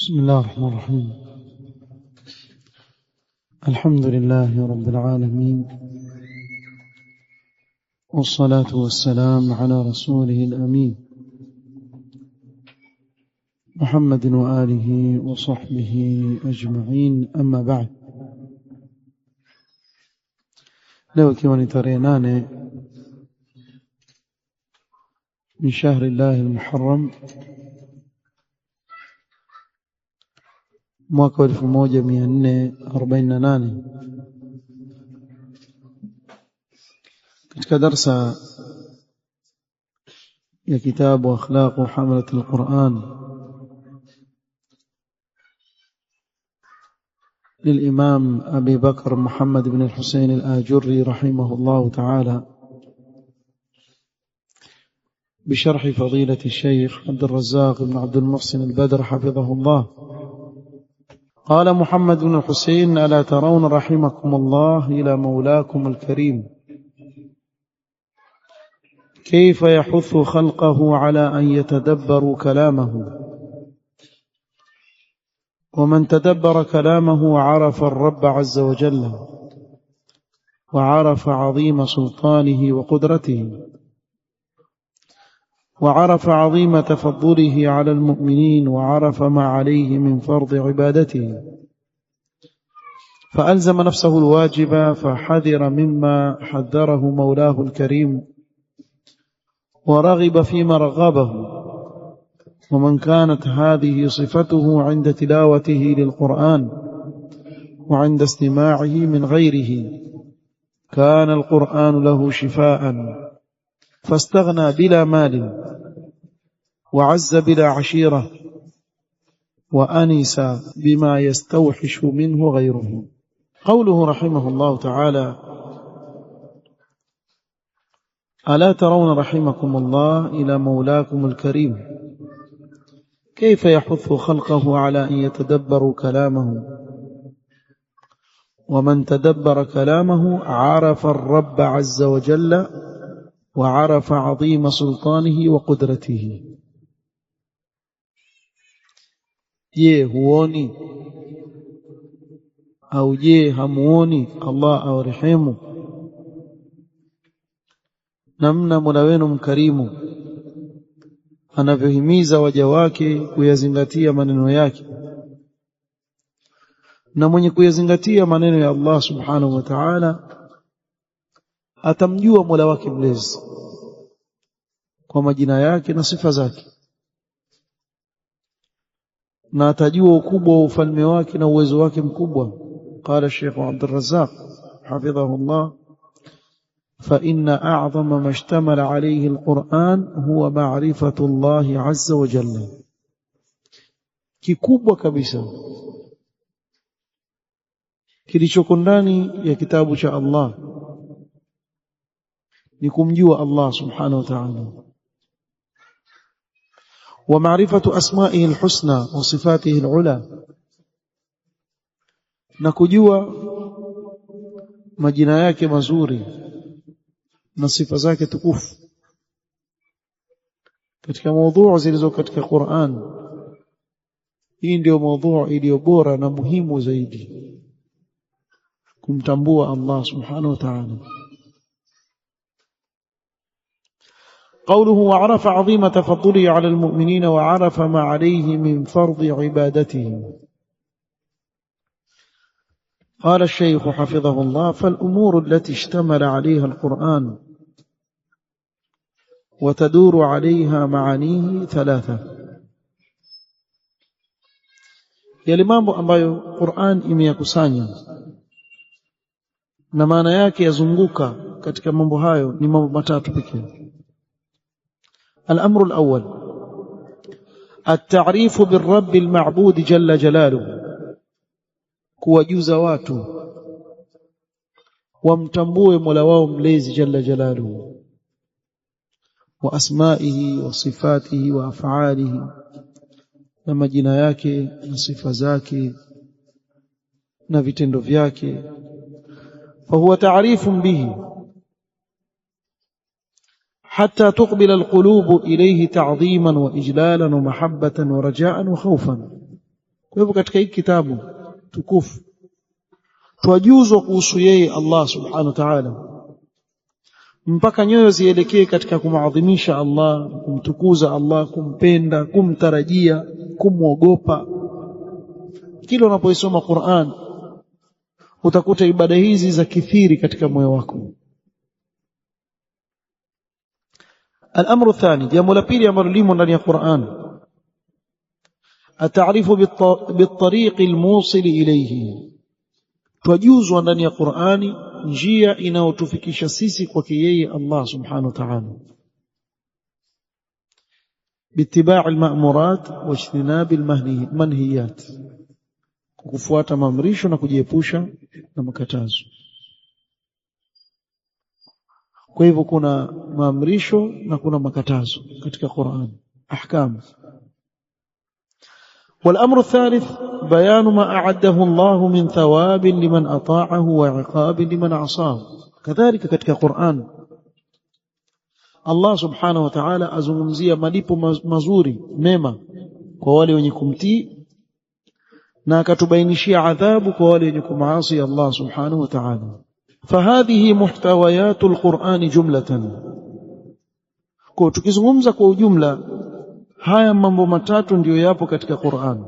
بسم الله الرحمن الرحيم. الحمد لله رب العالمين، والصلاة والسلام على رسوله الأمين محمد وآله وصحبه أجمعين، أما بعد. leo ikiwa ni tarehe 8 min shahri Allah al-Muharram mwaka 1448 katika darsa ya kitabu akhlaq hamalat al-Quran للإمام أبي بكر محمد بن الحسين الآجري رحمه الله تعالى بشرح فضيلة الشيخ عبد الرزاق بن عبد المحسن البدر حفظه الله. قال محمد بن الحسين: ألا ترون رحمكم الله إلى مولاكم الكريم كيف يحث خلقه على أن يتدبروا كلامه، ومن تدبر كلامه عرف الرب عز وجل وعرف عظيم سلطانه وقدرته وعرف عظيم تفضله على المؤمنين وعرف ما عليه من فرض عبادته، فألزم نفسه الواجب فحذر مما حذره مولاه الكريم ورغب فيما رغبه. ومن كانت هذه صفته عند تلاوته للقرآن وعند استماعه من غيره كان القرآن له شفاء، فاستغنى بلا مال وعز بلا عشيرة وأنس بما يستوحش منه غيره. قوله رحمه الله تعالى: ألا ترون رحمكم الله إلى مولاكم الكريم كيف يحث خلقه على أن يتدبروا كلامه، ومن تدبر كلامه عرف الرب عز وجل وعرف عظيم سلطانه وقدرته. je huoni au je hamuoni Allah awarehemu namna Mola wenu mkarimu anavyohimiza waja wake kuyazingatia maneno yake, na mwenye kuyazingatia maneno ya Allah subhanahu wa ta'ala atamjua Mola wake mlezi kwa majina yake na sifa zake, na atajua ukubwa wa ufalme wake na uwezo wake mkubwa. Qala Sheikh Abd al-Razzaq hafidhahu Allah: فإن أعظم ما اشتمل عليه القرآن هو معرفة الله عز وجل. kikubwa kabisa kilichoko ndani ya kitabu cha Allah ni kumjua Allah subhanahu wa ta'ala, wa ma'rifatu asma'ihi al-husna wa sifatihi al-ula, na kujua majina yake mazuri na sifa zake tukufu. Katika mada zilizo katika Qur'an, hii ndio mada iliyo bora na muhimu zaidi, kumtambua Allah subhanahu wa ta'ala. قوله: وعرف عظيم تفضله على المؤمنين وعرف ما عليه من فرض عبادته. قال الشيخ حفظه الله: فالأمور التي اشتمل عليها القرآن وتدور عليها معانيه 3. yale mambo ambayo Qur'an imeyakusanya na maana yake yazunguka katika mambo hayo ni mambo matatu pekee. الأمر الأول: التعريف بالرب المعبود جل جلاله، kuwajuza watu wamtambue Mola wao mlezi jalla jalaluhu, wa asma'ihi wa sifatihi wa af'alihi, na majina yake na sifa zake na vitendo vyake. فهو تعريف به حتى تقبل القلوب إليه تعظيما وإجلالا ومحبة ورجاء وخوفا. Kwa hivyo katika hiki kitabu tukufu twajuzwa kuhusu yeye Allah subhanahu wa ta'ala, mpaka nyoyo zielekee katika kumaadhimisha Allah, kumtukuza Allah, kumpenda, kumtarajia, kumwogopa. Kila unapoisoma Qur'an utakuta ibada hizi za kithiri katika moyo wako. Al-amru thani, jambo la pili ambalo limo ndani ya Qur'an, at-ta'rifu bit-tariq al-musil ilayhi. Twajuzwa ndani ya Qur'ani njia inayotufikisha sisi kwake yeye Allah subhanahu wa ta'ala, bittiba' al-ma'murat wa ijtinab al-manhiyat, kufuata maamrisho na kujiepusha na makatazo. Kwa hivyo kuna maamrisho na kuna makatazo katika Qur'an, ahkam. والأمر الثالث بيان ما أعده الله من ثواب لمن أطاعه وعقاب لمن عصاه. كذلك katika Qur'an Allah subhanahu wa ta'ala azungumzia malipo mazuri mema kwa wale wenye kumtii na akatubainishia adhabu kwa wale wenye kumaasi Allah subhanahu wa ta'ala. فهذه محتويات القرآن جملة. Kwa tukizungumza kwa ujumla, haya mambo matatu ndiyo yapo katika Qur'an.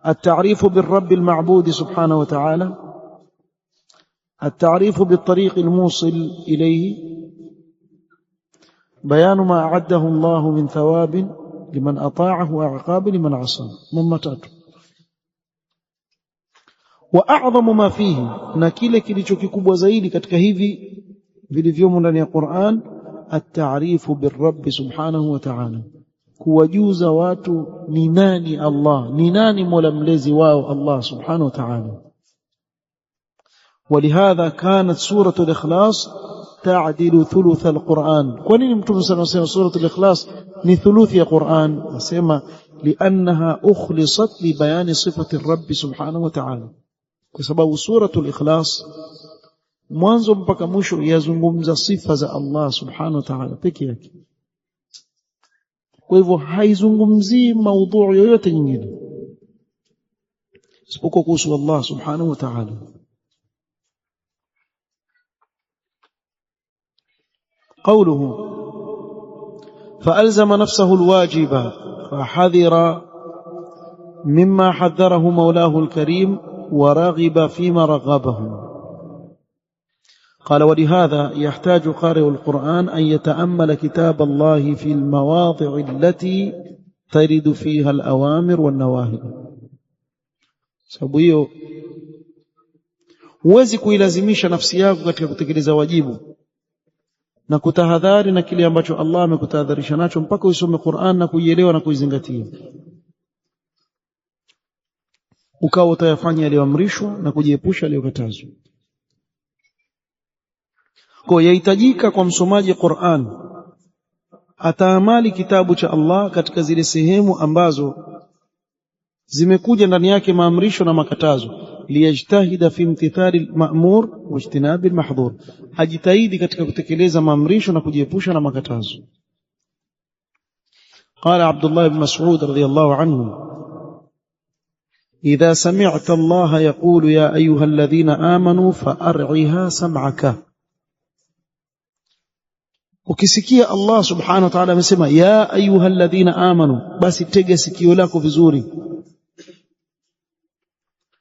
التعريف بالرب المعبود سبحانه وتعالى، التعريف بالطريق الموصل إليه، بيان ما أعده الله من ثواب لمن أطاعه وعقاب لمن عصاه. من matatu. وأعظم ما فيه، na kile kilicho kikubwa zaidi katika hivi vilivyomo ndani ya Qur'an, التعريف بالرب سبحانه وتعالى، kuwajuza watu ni nani Allah, ni nani mola mlezi wao Allah subhanahu wa ta'ala. ولهذا كانت سورة الإخلاص تعدل ثلث القرآن. كوني متوم صلى الله عليه وسلم سورة الإخلاص ni thuluthi ya Qur'an, nasema لأنها أخلصت لبيان صفة الرب سبحانه وتعالى، kwa sababu suratul Ikhlas mwanzo mpaka mwisho yazungumza sifa za Allah subhanahu wa ta'ala pekee yake. Kwa hivyo haizungumzii maudhu yoyote nyingine isipokuwa kuhusu Allah subhanahu wa ta'ala. قوله فألزم نفسه الواجب فحذر مما حذره مولاه الكريم ورغب فيما رغبه. قال ولهذا يحتاج قارئ القرآن أن يتأمل كتاب الله في المواضع التي ترد فيها الأوامر والنواهي. sababu hiyo huwezi kuilazimisha nafsi yako katika kutekeleza wajibu na kutahadhari na kile ambacho Allah amekutahadharisha nacho mpaka usome Qur'an na kuielewa na kuizingatia, ukawa utayafanya yaliyoamrishwa na kujiepusha yaliyokatazwa. Kwa yahitajika kwa msomaji Qur'an ataamali kitabu cha Allah katika zile sehemu ambazo zimekuja ndani yake maamrisho na makatazo, liyajtahida fi imtithali al-ma'mur wa ijtinabi al-mahdhur, ajitahidi katika kutekeleza maamrisho na kujiepusha na makatazo. قال عبد الله بن مسعود رضي الله عنه إذا سمعت الله يقول يا أيها الذين آمنوا فأرعها سمعك. ukisikia Allah subhanahu wa ta'ala amesema ya ayuha alladhina amanu, basi tega sikio lako vizuri.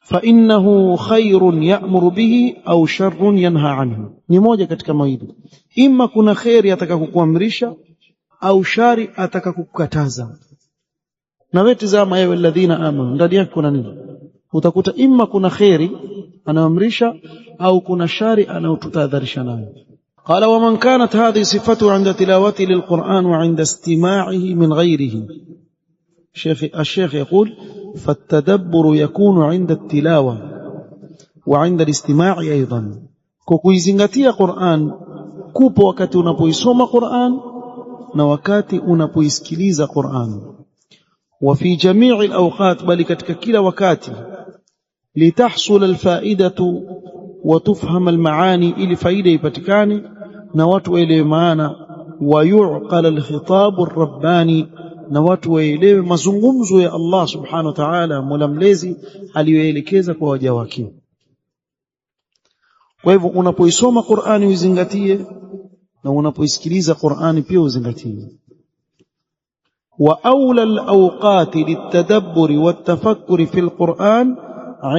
fa innahu khairun ya'muru bihi au sharrun yanha anhu, ni moja katika mawili, imma kuna khairi atakakukuamrisha au shari atakakukataza. Na wewe tazama ya alladhina amanu, ndani yake kuna nini? Utakuta imma kuna khairi anaamrisha au kuna shari anayotutahadharisha nayo. قال ومن كانت هذه صفته عند تلاوته للقرآن وعند استماعه من غيره. الشيخ يقول فالتدبر يكون عند التلاوة وعند الاستماع أيضا. كوكويزنغتيا قرآن كوبو wakati unapoisoma Qur'an na wakati unapoisikiliza Qur'an. وفي جميع الأوقات, bali katika kila wakati, لتحصل الفائدة وتفهم المعاني, ili faida ipatikane na watu waelewe maana, ويعقل الخطاب الرباني, na watu waelewe mazungumzo ya Allah subhanahu wa ta'ala, Mola mlezi aliyoelekeza kwa waja wake. Kwa hivyo unapoisoma Qur'ani uzingatie, na unapoisikiliza Qur'ani pia uzingatie. Wa awla al-awqati lit-tadabburi wat-tafakkuri fil Qur'an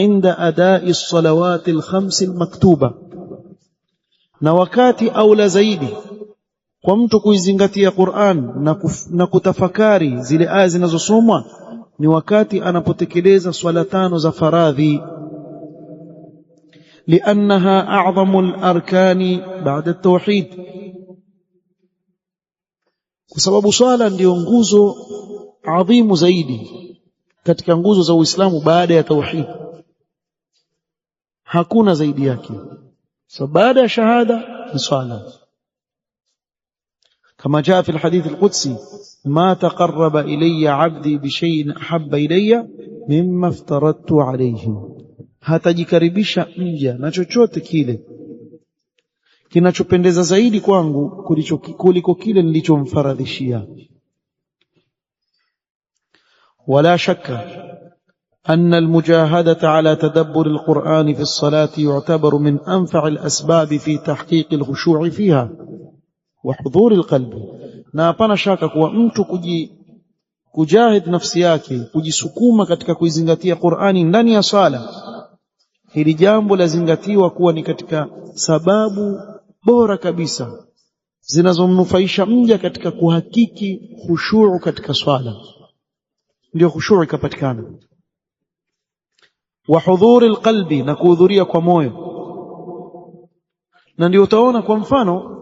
'inda ada'i as-salawati al-khams al-maktuba, na wakati aula zaidi kwa mtu kuizingatia Qur'an na kutafakari zile aya zinazosomwa ni wakati anapotekeleza swala 5 za faradhi, liannaha a'zamu al-arkani ba'da at-tauhid, kwa sababu swala ndio nguzo adhimu zaidi katika nguzo za Uislamu baada ya tauhid. Hakuna zaidi yake. So baada ya shahada ni swala, كما جاء في الحديث القدسي ما تقرب إلي عبدي بشيء أحب إلي مما افترضت عليه. hatajikaribisha mja na chochote kile kinachopendeza zaidi kwangu kuliko kile nilichomfaradhishia. ولا شك أن المجاهدة على تدبر القرآن في الصلاة يعتبر من أنفع الأسباب في تحقيق الخشوع فيها وحضور القلب. na hapana shaka kuwa mtu kujahid nafsi yake, kujisukuma katika kuizingatia Qur'ani ndani ya sala, hili jambo lazingatiwa kuwa ni katika sababu bora kabisa zinazomnufaisha mja katika kuhakiki khushu' katika swala, ndio khushu' ikapatikana. Wa hudhuri alqalbi, na kuhudhuria kwa moyo. Na ndio utaona kwa mfano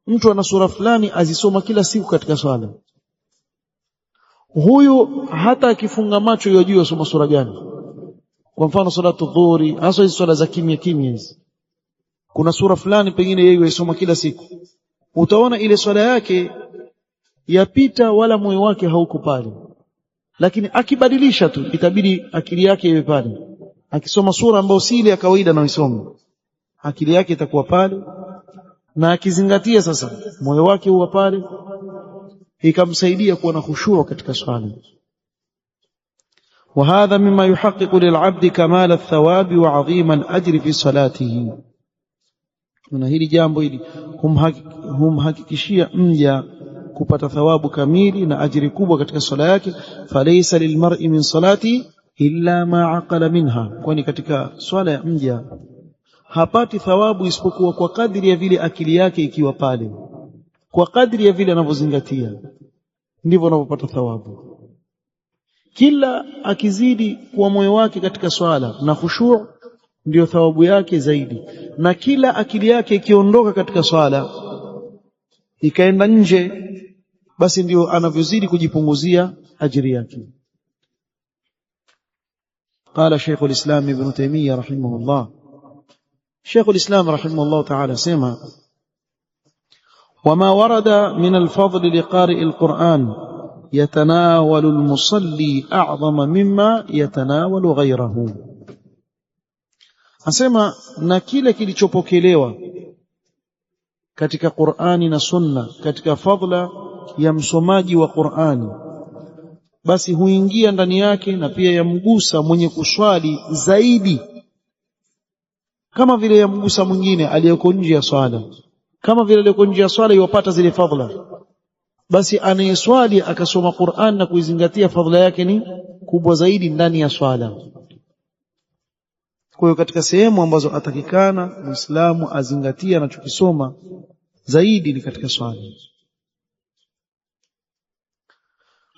mtu ana sura fulani azisoma kila siku katika swala, huyu hata akifunga macho yajua soma sura gani. Kwa mfano salatu dhuhuri, hasa hizo swala za kimya kimya hizi, kuna sura fulani pengine yeye yasoma kila siku, utaona ile swala yake yapita wala moyo wake hauko pale. Lakini akibadilisha tu itabidi akili yake iwe pale, akisoma sura ambayo si ile ya kawaida na isome, akili yake itakuwa pale, na akizingatia sasa moyo wake huwa pale, ikamsaidia kuwa na khushu' katika swala. وهذا مما يحقق للعبد كمال الثواب وعظيم الأجر في صلاته. na hili jambo hili humhakikishia mja kupata thawabu kamili na ajiri kubwa katika swala yake. falaysa lilmar'i min salati illa ma aqala minha, kwani katika swala ya mja hapati thawabu isipokuwa kwa kadri ya vile akili yake ikiwa pale, kwa kadri ya vile anavyozingatia ndivyo anapopata thawabu. Kila akizidi kuwa moyo wake katika swala na khushu' ndio thawabu yake zaidi, na kila akili yake ikiondoka katika swala ikaenda nje, basi ndio anavyozidi kujipunguzia ajiri yake. قال شيخ الإسلام ابن تيمية رحمه الله، شيخ الإسلام رحمه الله تعالى سمع: وما ورد من الفضل لقارئ القرآن يتناول المصلي أعظم مما يتناول غيره. asema na kile kilichopokelewa katika Qur'ani na Sunna katika fadhila ya msomaji wa Qur'ani, basi huingia ndani yake na pia yamgusa mwenye kuswali zaidi, kama vile yamgusa mwingine aliyeko nje ya swala. Kama vile aliyeko nje ya swala yupata zile fadhila, basi anayeswali akasoma Qur'an na kuizingatia fadhila yake ni kubwa zaidi ndani ya swala. Kwa hiyo katika sehemu ambazo atakikana Muislamu azingatia anachokisoma zaidi ni katika swala.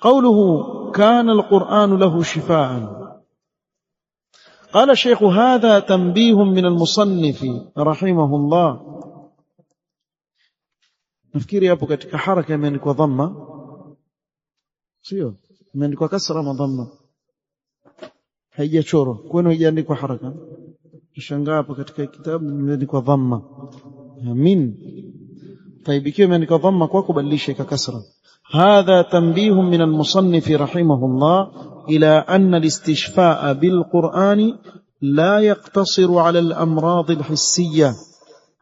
قوله كان القرآن له شفاء. قال الشيخ: هذا تنبيه من المصنف رحمه الله. nafikiri hapo katika haraka imeandikwa dhamma, sio imeandikwa kasra na dhamma, haijachorwa. kwani haijaandikwa haraka? Nishangaa hapo katika kitabu imeandikwa dhamma. Amin. طيب ikiwa imeandikwa dhamma kwako badilisha ika kasra. هذا تنبيه من المصنف رحمه الله إلى أن الاستشفاء بالقرآن لا يقتصر على الأمراض الحسية،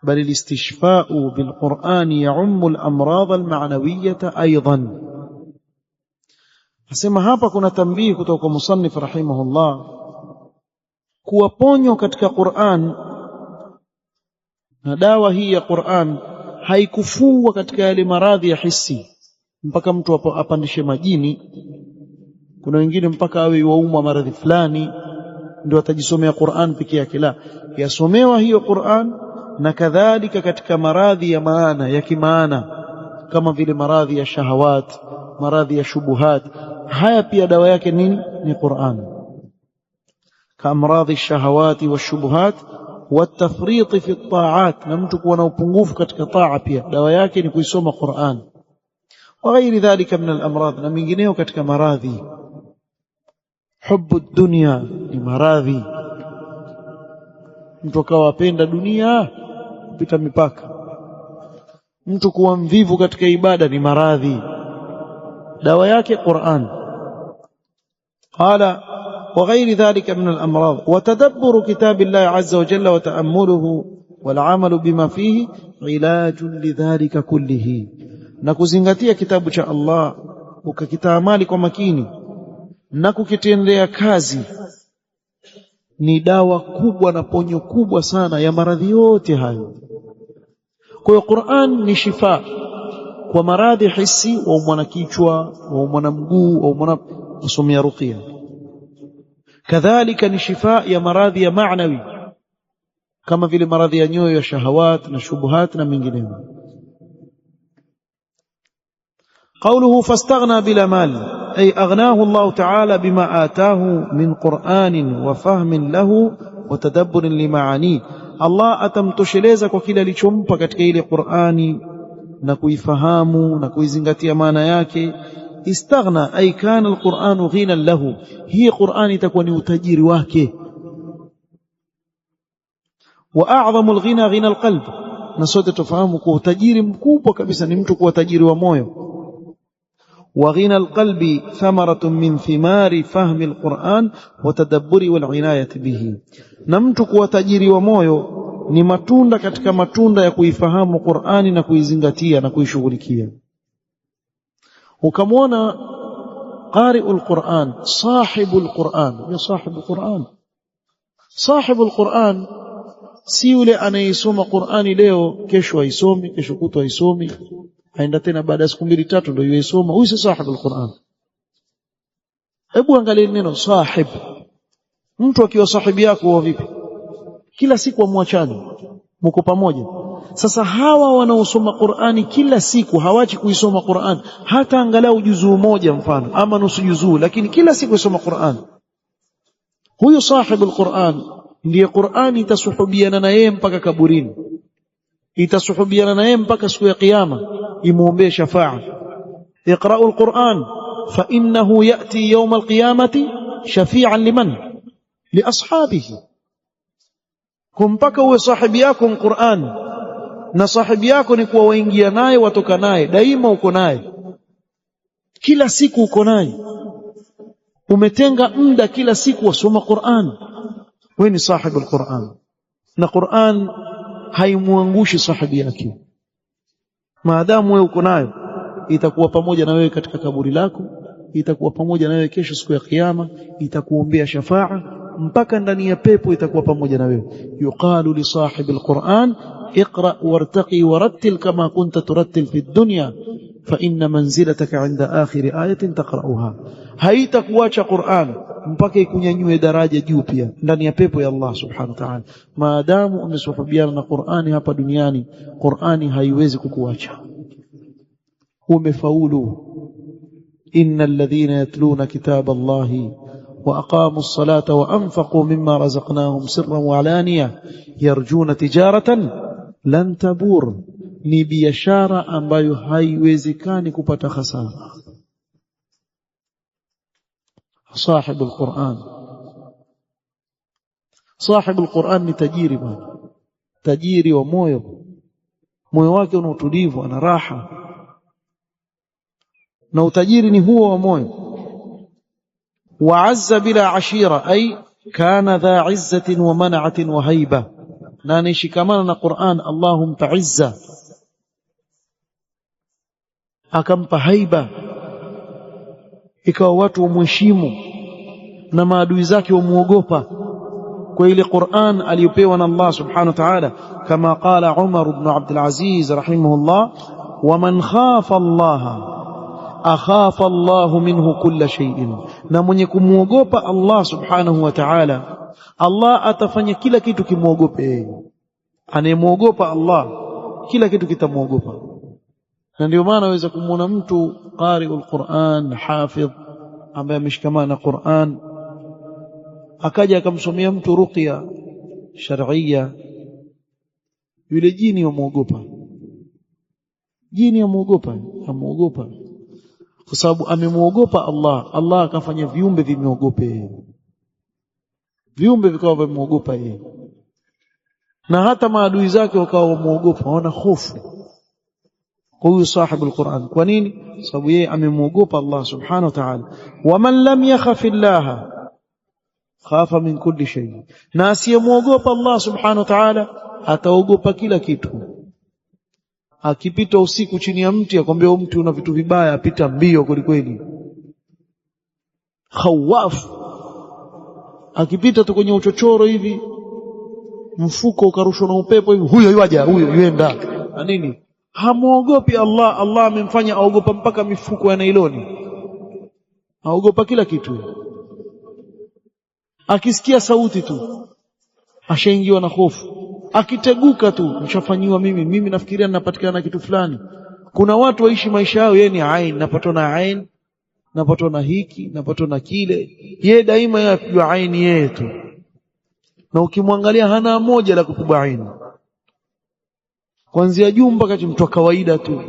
بل الاستشفاء بالقرآن يعم الأمراض المعنوية أيضا. Asema hapa kuna tambii kutoka kwa musannif rahimahullah kuwa ponyo katika Qur'an na dawa hii ya Qur'an haikufungwa katika yale maradhi ya hisi mpaka mtu apandishe majini. Kuna wengine mpaka awe waumwa maradhi fulani ndio atajisomea Qur'an peke yake. La, yasomewa hiyo Qur'an na kadhalika katika maradhi ya maana ya kimaana kama vile maradhi ya shahawat, maradhi ya shubuhat. Haya pia dawa yake nini? Ni Qur'an. Kamradhi shahawati wa shubuhat والتفريط في الطاعات, na mtu kuwa na upungufu katika taa pia dawa yake ni kuisoma Qur'an. Wa ghairi dhalika min al-amrad, na mingineo katika maradhi. Hubbu dunya ni maradhi, mtu akawa apenda dunia kupita mipaka. Mtu kuwa mvivu katika ibada ni maradhi, dawa yake Qur'an. Qala وغير ذلك من الأمراض. وتدبر كتاب الله عز وجل وتأمله والعمل بما فيه علاج لذلك كله. نكوزنغتيا كتاب cha Allah ukakitaamali kwa makini na kukitendea kazi ni dawa kubwa na ponyo kubwa sana ya maradhi yote hayo. Kwa hiyo Qur'an ni shifa kwa maradhi hisi, wa mwana kichwa, wa mwana mguu, wa mwana kusomea ruqya. Kadhalika ni shifa ya maradhi ya maanawi kama vile maradhi ya nyoyo ya shahawat na shubuhat na mengineyo. قوله فاستغنى بلا مال أي أغناه الله تعالى بما آتاه من قرآن وفهم له وتدبر لمعانيه. الله atamtosheleza kwa kile alichompa katika ile Qur'ani na kuifahamu na kuizingatia maana yake. Istaghna ay kana alquranu ghinan lahu, hii Qur'ani itakuwa ni utajiri wake. Wa a'zamu alghina ghina alqalb, na sote tufahamu kwa utajiri mkubwa kabisa ni mtu kuwa tajiri wa moyo. Wa ghina alqalbi thamaratun min thimari fahmi alquran wa tadabburi wal inayati bihi, na mtu kuwa tajiri wa moyo ni matunda katika matunda ya kuifahamu Qur'ani na kuizingatia na kuishughulikia. Ukamwona qari'ul Qur'an, sahibul Qur'an, ya sahibul Qur'an. Sahibul Qur'an si yule anayesoma Qur'ani leo kesho aisomi, kesho kutwa aisomi, aenda tena baada ya siku 2-3 ndio yuisoma. Huyu si sahibul Qur'an. Hebu angalia neno sahib. Mtu akiwa sahibi yako huwa vipi? Kila siku amwachani, mko pamoja. Sasa hawa wanaosoma Qur'ani kila siku hawachi kuisoma Qur'an hata angalau juzuu moja mfano ama nusu juzuu, lakini kila siku isoma Qur'an. Huyo sahibul Qur'an ndiye Qur'ani itasuhubiana na yeye mpaka kaburini, itasuhubiana na yeye mpaka siku ya kiyama, imuombe shafa'a. Iqra'ul Qur'an fa innahu ya'ti yawm al-qiyamati shafi'an liman? Li ashabihi. Kumpaka uwe sahibi yako Qur'an, na sahibi yako ni kuwa waingia naye watoka naye, daima uko naye, kila siku uko naye, umetenga muda kila siku wasoma Qur'an. Wewe ni sahibi al-Qur'an, na Qur'an haimuangushi sahibi yake. Maadamu wewe uko nayo, itakuwa pamoja na wewe katika kaburi lako, itakuwa pamoja na wewe kesho siku ya kiyama, itakuombea shafa'a mpaka ndani ya pepo, itakuwa pamoja na wewe. Yuqalu li sahibi al-Qur'an اقرأ وارتقي ورتل كما كنت ترتل في الدنيا فإن منزلتك عند آخر آية تقرأها. haitakuacha Qur'an mpaka ikunyanyue daraja juu pia ndani ya pepo ya Allah subhanahu wa ta'ala. Maadamu umesuhubiana na Qur'ani hapa duniani, Qur'ani haiwezi kukuacha. Umefaulu. innal ladhina yatluna kitaba Allahi وأقاموا الصلاة وأنفقوا مما رزقناهم سرا وعلانية يرجون تجارة لن تبور, ni biashara ambayo haiwezekani kupata hasara. Sahibul Qur'an, sahibul Qur'an ni tajiri bwana, tajiri wa moyo. Moyo wake una utulivu, ana raha, na utajiri ni huo wa moyo. وعز بلا عشيرة أي كان ذا عزة ومنعة وهيبة, na nishikamana na Qur'an Allahum ta'izza, akampa haiba, ikawa watu wamheshimu na maadui zake wamuogopa kwa ile Qur'an aliyopewa na Allah subhanahu wa ta'ala, kama qala Umar ibn Abdul Aziz rahimahullah, waman khafa Allah akhafa Allah minhu kulla shay'in, na mwenye kumuogopa Allah subhanahu wa ta'ala Allah atafanya kila kitu kimuogope yeye. Anayemuogopa Allah kila kitu kitamuogopa. Na ndio maana waweza kumuona mtu qari'ul Qur'an, hafidh, ambaye ameshikamana na Qur'an, akaja akamsomea mtu ruqya shar'iyya, yule jini yamuogopa. Jini yamuogopa, amuogopa kwa sababu amemuogopa Allah. Allah akafanya viumbe vimuogope yeye, viumbe vikawa vimuogopa yeye, na hata maadui zake wakawa wamuogopa, wana hofu kwa huyu sahibu al-Qur'an. Kwa nini? Sababu yeye amemuogopa Allah subhanahu wa ta'ala. Waman lam yakhaf Allah khafa min kulli shay, na asiyemuogopa Allah subhanahu wa ta'ala ataogopa kila kitu. Akipita usiku chini ya mti akwambia mti una vitu vibaya, apita mbio kweli. Khawaf. Akipita tu kwenye uchochoro hivi, mfuko ukarushwa na upepo hivi, huyo yuaja, huyo yuenda na nini, hamuogopi Allah. Allah amemfanya aogopa mpaka mifuko ya nailoni, aogopa kila kitu. Akisikia sauti tu ashaingiwa na hofu, akiteguka tu nishafanyiwa mimi nafikiria ninapatikana na kitu fulani. Kuna watu waishi maisha yao yeye ni ain, napatwa na ain, napatwa na hiki, napatwa na kile, yeye daima yapigwa ain yeye tu, na ukimwangalia hana moja la kupigwa ain, kuanzia juu mpaka chini, mtu kawaida tu.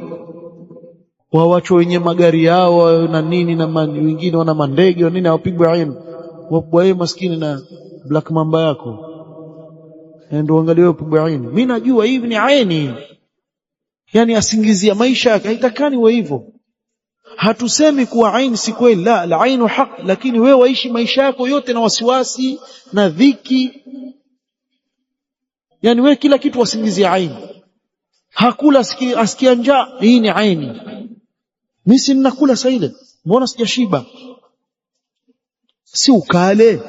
Wawacho wenye magari yao na nini, na wengine wana mandege nini, hawapigwa ain. Wapigwa yeye maskini na black mamba yako, ndio angalia upigwa ain. Mimi najua hivi ni aini, yani asingizia maisha yake, haitakani wewe hivyo. Hatusemi kuwa ain si kweli, la ainu haq, lakini wewe waishi maisha yako yote na wasiwasi na dhiki, yani wewe kila kitu wasingizia ain. Hakula asikia njaa, hii ni aini. Mimi si ninakula saa ile, mbona sijashiba? Si ukale,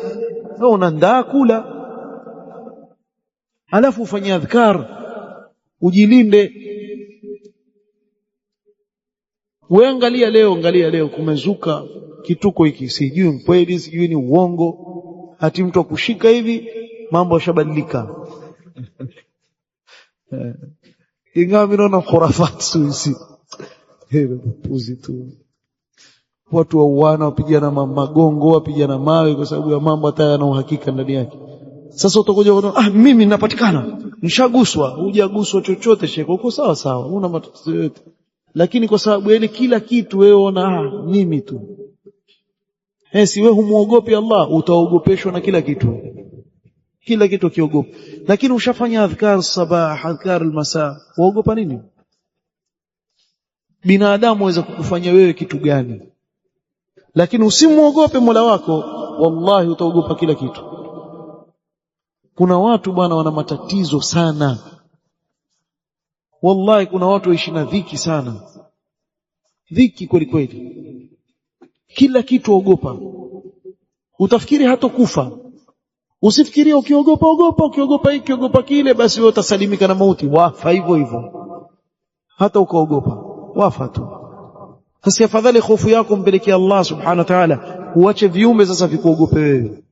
wewe unaandaa kula, alafu ufanye adhkar, ujilinde. Wewe angalia leo kumezuka kituko hiki, sijui mkweli sijui ni uongo, ati mtu akushika hivi mambo yashabadilika. Ingawa mimi naona khurafat sisi puzi tu, watu wauana, wapigana magongo, wapigana mawe kwa sababu ya mambo hata yana uhakika ndani yake. Sasa utakuja kuona mimi ninapatikana, nishaguswa. Hujaguswa chochote shekho, uko sawa sawa, huna matatizo yote, lakini kwa sababu yani kila kitu wewe ona mimi tu. Si wewe humuogopi Allah, utaogopeshwa na kila kitu. Kila kitu kiogopa. Lakini ushafanya adhkar sabah, adhkar almasa, waogopa nini? Binadamu waweza kukufanya wewe kitu gani? Lakini usimuogope Mola wako, wallahi utaogopa kila kitu. Kuna watu bwana wana matatizo sana, wallahi kuna watu waishi na dhiki sana, dhiki kweli kweli, kila kitu ogopa. Utafikiri hata kufa, usifikirie ukiogopa hiki ukiogopa kile basi wewe utasalimika na mauti, wafa hivyo hata ukaogopa wafa tu. Sasa afadhali hofu yako mpelekea Allah subhanahu wa ta'ala, uache viumbe sasa vikuogope wewe.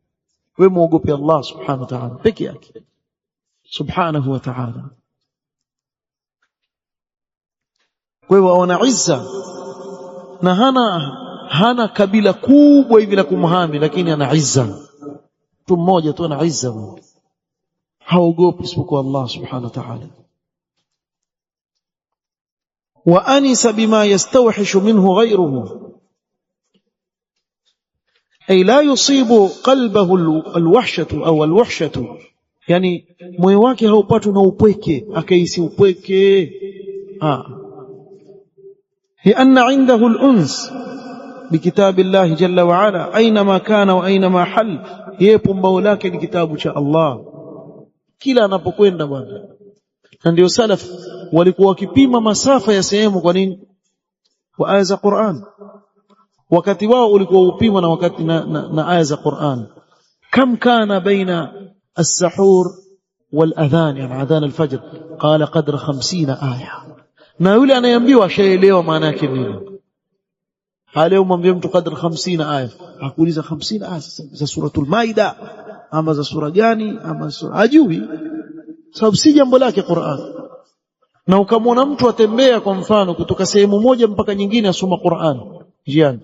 Wewe muogope Allah subhanahu wa ta'ala peke yake subhanahu wa ta'ala. Wewe una izza, na hana kabila kubwa hivi la kumhami, lakini ana izza. Mtu mmoja tu ana izza, haogopi isipokuwa Allah subhanahu wa ta'ala. Wa anisa bima yastawhishu minhu ghayruhu, ay la yusibu qalbahu alwahshatu au alwahshatu, yani moyo wake haupatwi na upweke akaisi upweke. لأن عنده الأنس بكتاب الله جل وعلا أينما كان وأينما حل. يبقى lake ni kitabu cha Allah kila anapokwenda bwana. Na ndio salaf walikuwa wakipima masafa ya sehemu. Kwa nini? Kwa aya za Qur'an. wakati wao ulikuwa upima na wakati na aya za Qur'an. Kam kana baina as-sahur wal adhan, yani adhan al-fajr, qala qadra 50 aya. Na yule anayeambiwa ashaelewa maana yake nini. Leo mwambie mtu qadra 50 aya, akuuliza 50 aya za suratul Maida ama za sura gani ama hajui, sababu si jambo lake Qur'an. Na ukamwona mtu atembea kwa mfano kutoka sehemu moja mpaka nyingine asoma Qur'an njiani,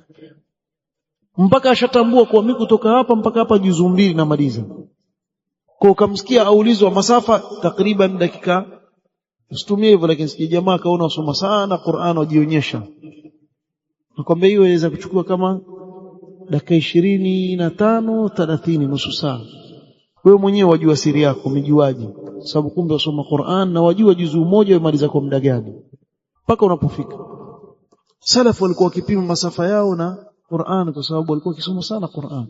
mpaka ashatambua kwa mimi kutoka hapa mpaka hapa juzu 2 namaliza. Kwa ukamsikia aulizwa masafa takriban dakika, usitumie hivyo, lakini sikia jamaa kaona usoma sana Qur'an wajionyesha, nakwambia hiyo inaweza kuchukua kama dakika 25 30 nusu saa. Wewe mwenyewe wajua siri yako, umejuaje? Sababu kumbe usoma Qur'an na wajua juzu moja umaliza kwa muda gani mpaka unapofika. Salafu walikuwa wakipima masafa yao na Qur'an kwa sababu walikuwa wakisoma sana Qur'an.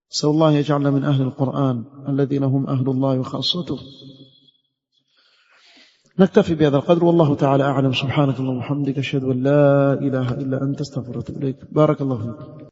Sallallahu yaj'alna min ahli al-Qur'an alladhina hum ahlullah wa khassatuh. نكتفي بهذا القدر والله تعالى أعلم. سبحانك اللهم وبحمدك أشهد أن لا إله إلا أنت استغفرك وأتوب إليك. بارك الله فيك.